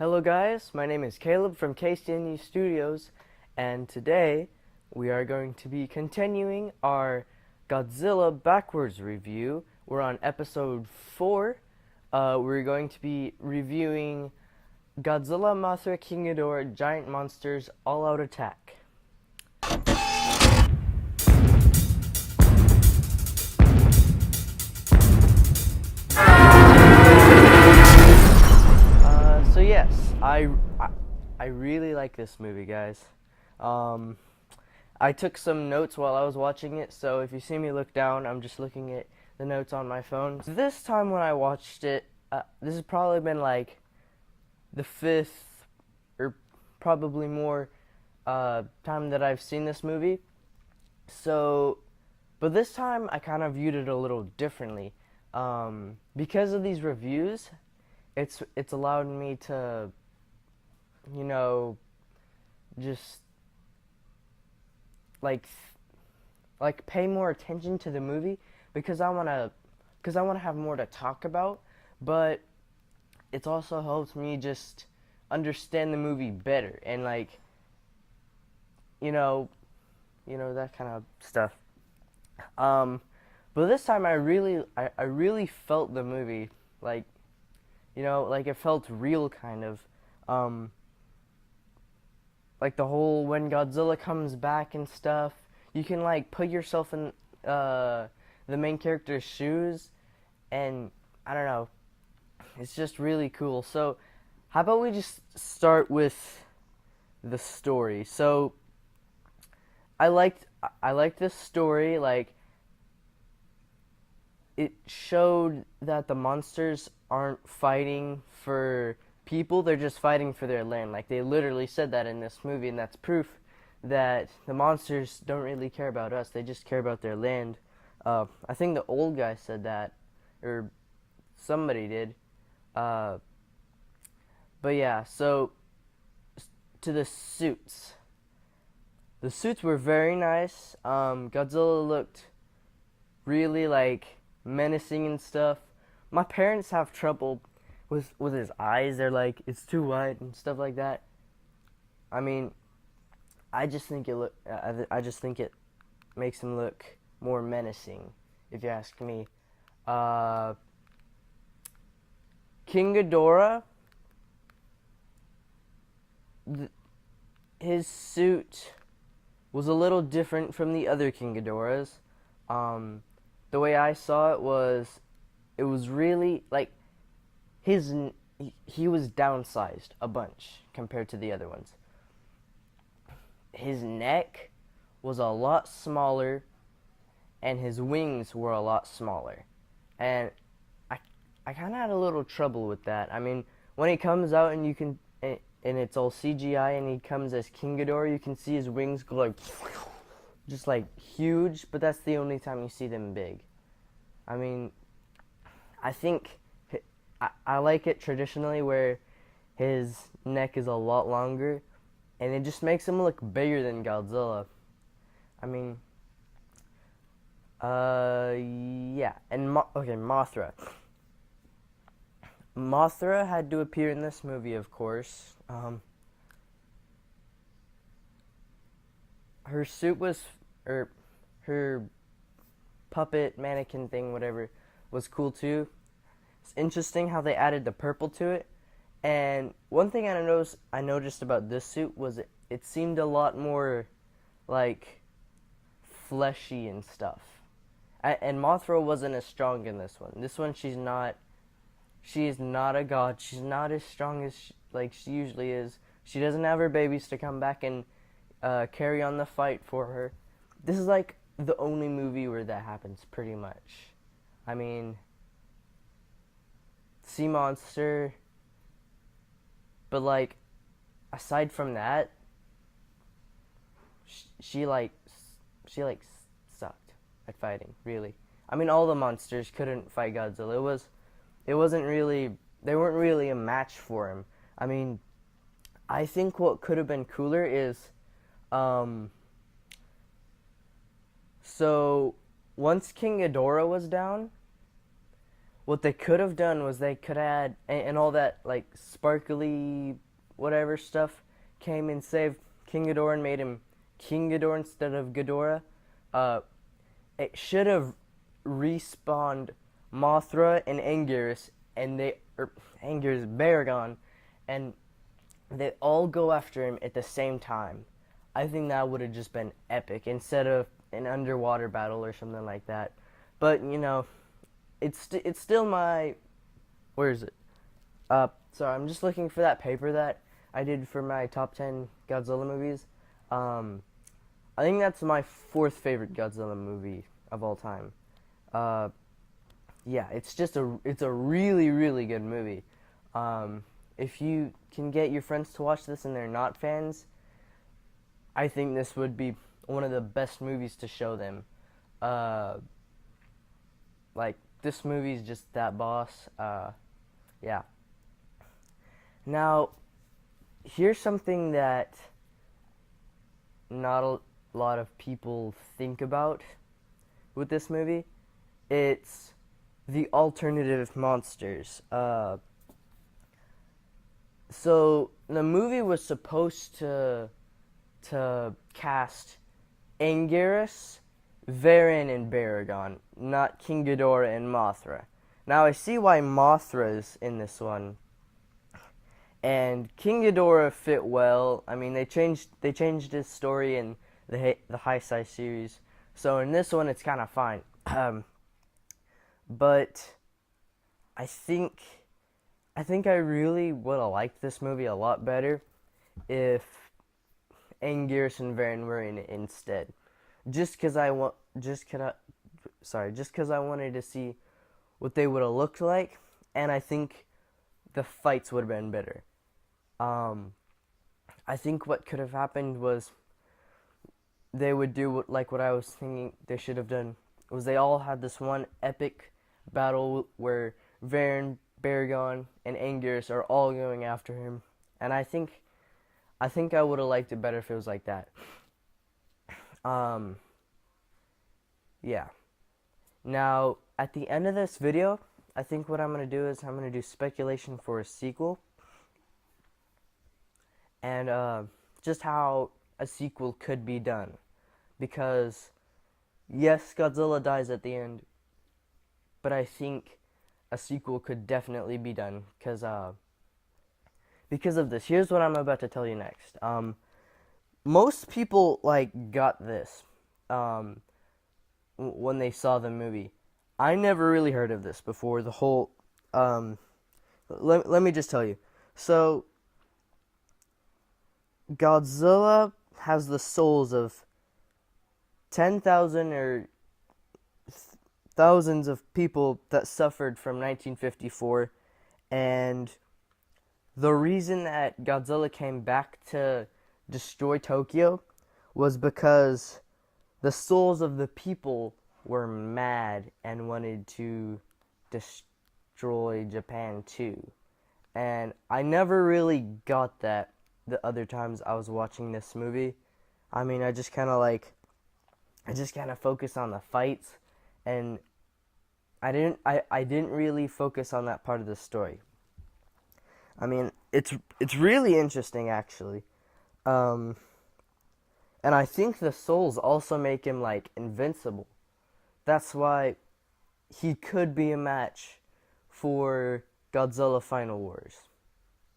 Hello guys, my name is Caleb from KCNU Studios, and today we are going to be continuing our Godzilla backwards review. We're on episode 4. We're going to be reviewing Godzilla, Mothra, King Ghidorah, Giant Monsters, All Out Attack. So yes, I really like this movie, guys. I took some notes while I was watching it, so if you see me look down, I'm just looking at the notes on my phone. This time when I watched it, this has probably been like the 5th or probably more time that I've seen this movie. So, but this time I kind of viewed it a little differently. Because of these reviews, it's allowed me to, just like pay more attention to the movie because I wanna have more to talk about, but it's also helped me just understand the movie better and that kind of stuff. But this time I really felt the movie, it felt real kind of. Like the whole when Godzilla comes back and stuff, you can put yourself in the main character's shoes, and I don't know, it's just really cool. So how about we just start with the story? So I liked this story. It showed that the monsters aren't fighting for people, they're just fighting for their land. They literally said that in this movie, and that's proof that the monsters don't really care about us, they just care about their land. I think the old guy said that, or somebody did. But yeah, so to the suits. The suits were very nice. Godzilla looked really menacing and stuff. My parents have trouble with his eyes. They're like, it's too wide and stuff like that. I mean, I just think it makes him look more menacing, if you ask me. King Ghidorah, his suit was a little different from the other King Ghidorahs. The way I saw it was really he was downsized a bunch compared to the other ones. His neck was a lot smaller, and his wings were a lot smaller. And I kind of had a little trouble with that. I mean, when he comes out and it's all CGI and he comes as King Ghidorah, you can see his wings go just huge, but that's the only time you see them big. I mean, I think I like it traditionally where his neck is a lot longer, and it just makes him look bigger than Godzilla. I mean, yeah. And Mothra. Mothra had to appear in this movie, of course. Her suit was, or her puppet mannequin thing, whatever, was cool too. It's interesting how they added the purple to it. And one thing I noticed about this suit was it seemed a lot more fleshy and stuff. And Mothra wasn't as strong in this one. This one she is not a god. She's not as strong as she usually is. She doesn't have her babies to come back and carry on the fight for her. This is the only movie where that happens, pretty much. I mean, sea monster, but aside from that, she sucked at fighting, really. I mean, all the monsters couldn't fight Godzilla. They weren't really a match for him. I mean, I think what could have been cooler is so once King Ghidorah was down, what they could have done was they could add and all that like sparkly whatever stuff came and saved King Ghidorah and made him King Ghidorah instead of Ghidorah. Uh, it should have respawned Mothra and Anguirus, and Anguirus Baragon, and they all go after him at the same time. I think that would have just been epic instead of an underwater battle or something like that. But it's still my, where is it? Sorry, I'm just looking for that paper that I did for my top 10 Godzilla movies. I think that's my fourth favorite Godzilla movie of all time. Uh, yeah, it's a really really good movie. If you can get your friends to watch this and they're not fans, I think this would be one of the best movies to show them. Uh, like this movie's just that boss. Yeah. Now, here's something that not a lot of people think about with this movie. It's the alternative monsters. So the movie was supposed to cast Anguirus, Varan, and Baragon, not King Ghidorah and Mothra. Now I see why Mothra's in this one, and King Ghidorah fit well. I mean, they changed his story in the High Sci series, so in this one it's kind of fine. But I think I really would have liked this movie a lot better if Anguirus and Varan were in it instead. Just because I wanted to see what they would have looked like, and I think the fights would have been better. I think what could have happened was they would do what I was thinking they should have done was they all had this one epic battle where Varan, Baragon, and Anguirus are all going after him, and I think I would have liked it better if it was like that. Yeah. Now, at the end of this video, I think what I'm going to do is I'm going to do speculation for a sequel. And just how a sequel could be done. Because, yes, Godzilla dies at the end, but I think a sequel could definitely be done. Because of this. Here's what I'm about to tell you next. Most people, got this. When they saw the movie. I never really heard of this before. The whole, let me just tell you. So, Godzilla has the souls of 10,000 or thousands of people that suffered from 1954, and the reason that Godzilla came back to destroy Tokyo was because the souls of the people were mad and wanted to destroy Japan too. And I never really got that the other times I was watching this movie. I mean, I just kind of focused on the fights, and I didn't really focus on that part of the story. I mean, it's really interesting actually. And I think the souls also make him, invincible. That's why he could be a match for Godzilla Final Wars.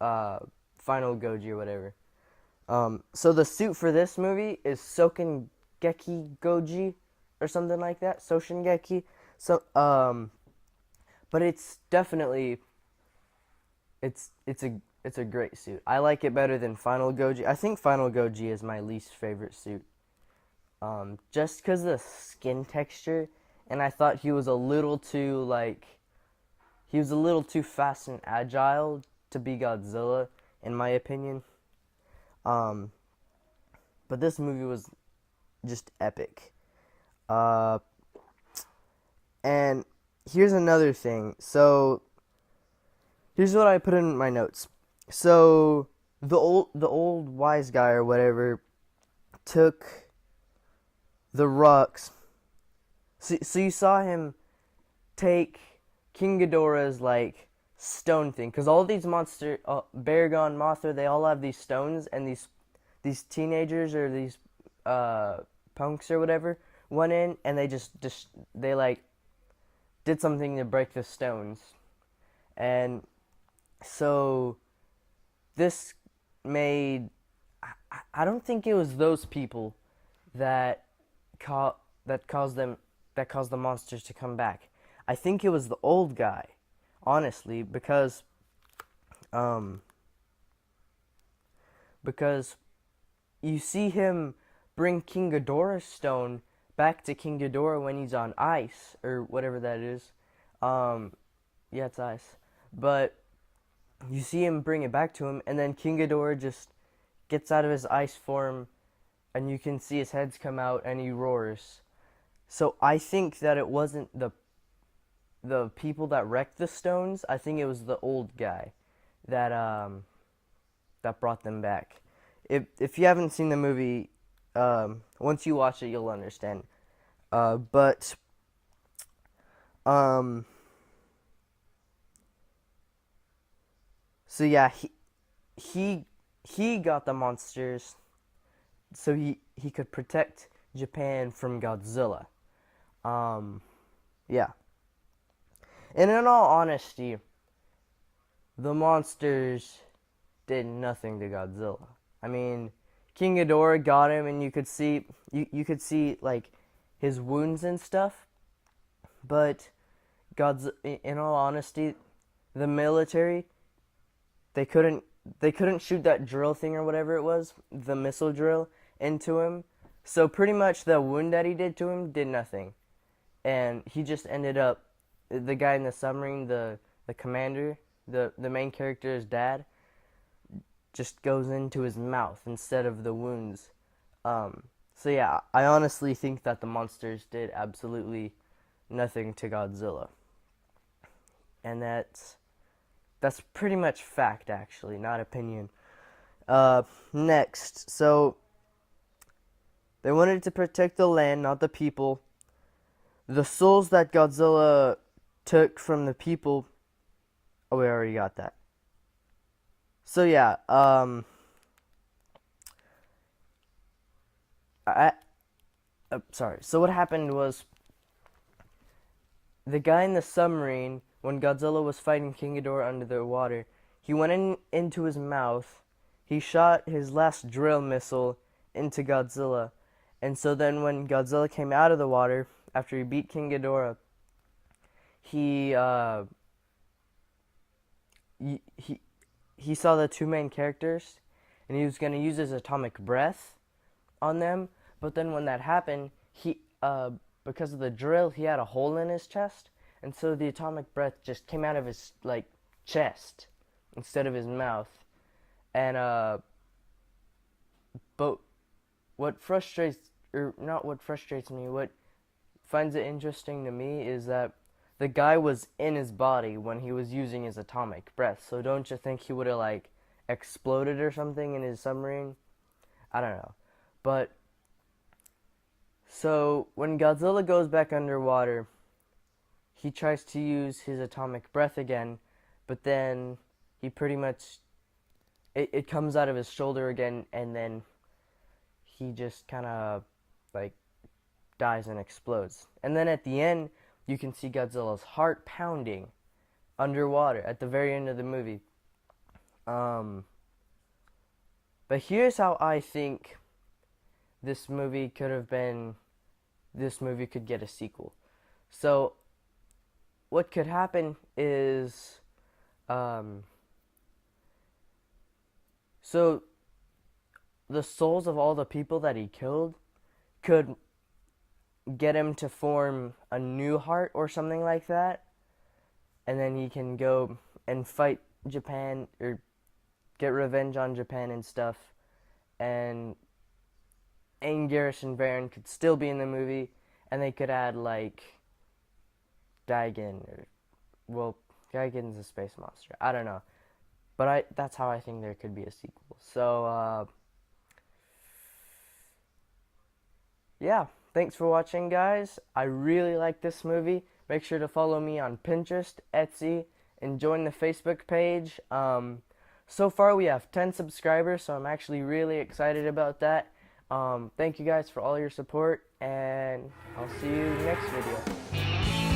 Final Goji or whatever. So the suit for this movie is Sokengeki Goji or something like that. Soshingeki. So, but it's definitely, it's a great suit. I like it better than Final Goji. I think Final Goji is my least favorite suit. Just because of the skin texture, and I thought he was a little too, fast and agile to be Godzilla, in my opinion. But this movie was just epic. And here's another thing. So, here's what I put in my notes. So the old wise guy or whatever took the rocks. So you saw him take King Ghidorah's like stone thing, because all these monster, Baragon, Mothra, they all have these stones, and these teenagers or these uh, punks or whatever went in and they just they like did something to break the stones, and so this made I don't think it was those people that ca- that caused them that caused the monsters to come back. I think it was the old guy, honestly, um because you see him bring King Ghidorah's stone back to King Ghidorah when he's on ice or whatever that is. Um, yeah, it's ice. But you see him bring it back to him, and then King Ghidorah just gets out of his ice form, and you can see his heads come out, and he roars. So I think that it wasn't the people that wrecked the stones. I think it was the old guy that that brought them back. If you haven't seen the movie, once you watch it, you'll understand. But um, so yeah, he he got the monsters so he could protect Japan from Godzilla. Um, yeah, and in all honesty, the monsters did nothing to Godzilla. I mean, King Ghidorah got him, and you could see like his wounds and stuff. But in all honesty, the military they couldn't they couldn't shoot that drill thing or whatever it was, the missile drill into him. So pretty much the wound that he did to him did nothing, and he just ended up the guy in the submarine, the commander, the main character's dad, just goes into his mouth instead of the wounds. So yeah, I honestly think that the monsters did absolutely nothing to Godzilla, and that's pretty much fact, actually, not opinion. Next, so they wanted to protect the land, not the people. The souls that Godzilla took from the people. Oh, we already got that. So yeah, I sorry. So what happened was the guy in the submarine, when Godzilla was fighting King Ghidorah under the water, he went into his mouth. He shot his last drill missile into Godzilla, and so then when Godzilla came out of the water after he beat King Ghidorah, he uh, he he saw the two main characters, and he was gonna use his atomic breath on them. But then when that happened, he because of the drill, he had a hole in his chest, and so the atomic breath just came out of his like chest instead of his mouth. And but what frustrates or not what frustrates me, what finds it interesting to me is that the guy was in his body when he was using his atomic breath. So don't you think he would have like exploded or something in his submarine? I don't know. But so when Godzilla goes back underwater, he tries to use his atomic breath again, but then he pretty much it comes out of his shoulder again, and then he just kind of like dies and explodes. And then at the end, you can see Godzilla's heart pounding underwater at the very end of the movie. Um, but here's how I think this movie could have been. This movie could get a sequel. So what could happen is, um, so the souls of all the people that he killed could get him to form a new heart or something like that, and then he can go and fight Japan or get revenge on Japan and stuff. And Garrison Baron could still be in the movie, and they could add like Gigan or well, Gigan's a space monster. I don't know, but that's how I think there could be a sequel. So yeah, thanks for watching, guys. I really like this movie. Make sure to follow me on Pinterest, Etsy, and join the Facebook page. So far we have 10 subscribers, so I'm actually really excited about that. Thank you guys for all your support, and I'll see you next video.